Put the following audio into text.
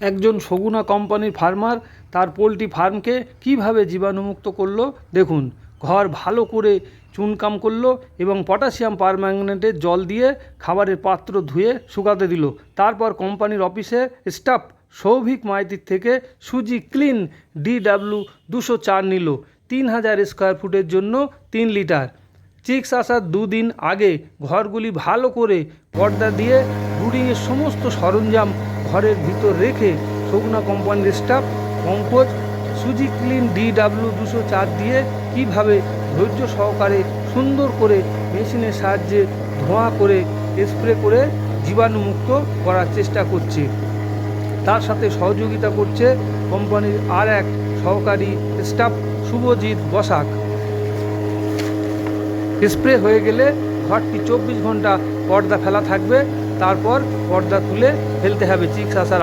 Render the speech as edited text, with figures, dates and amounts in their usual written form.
একজন সগুনা কোম্পানির ফার্মার তার পোলট্রি ফার্মকে কিভাবে জীবাণুমুক্ত করলো দেখুন। ঘর ভালো করে চুনকাম করলো এবং পটাশিয়াম পারম্যাঙ্গানেটের জল দিয়ে খাবারের পাত্র ধুয়ে শুকাতে দিল। তারপর কোম্পানির অফিসে স্টাফ সৌভিক মাইতির থেকে সুজি ক্লিন DW204 নিল 3000 স্কোয়ার ফুটের জন্য 3 লিটার। চিক্স আসার 2 দিন আগে ঘরগুলি ভালো করে পর্দা দিয়ে ব্রুডিংয়ের সমস্ত সরঞ্জাম ঘরের ভিতর রেখে সগুনা কোম্পানির স্টাফ পঙ্কজ সুজি ক্লিন DW204 দিয়ে কীভাবে ধৈর্য সহকারে সুন্দর করে মেশিনের সাহায্যে ধোঁয়া করে স্প্রে করে জীবাণুমুক্ত করার চেষ্টা করছে। তার সাথে সহযোগিতা করছে কোম্পানির আর এক সহকারী স্টাফ শুভজিৎ বসাক। স্প্রে হয়ে গেলে ঘরটি 24 ঘন্টা পর্দা ফেলা থাকবে, তারপর পর্দা তুলে ফেলতে হবে চিক্স আসার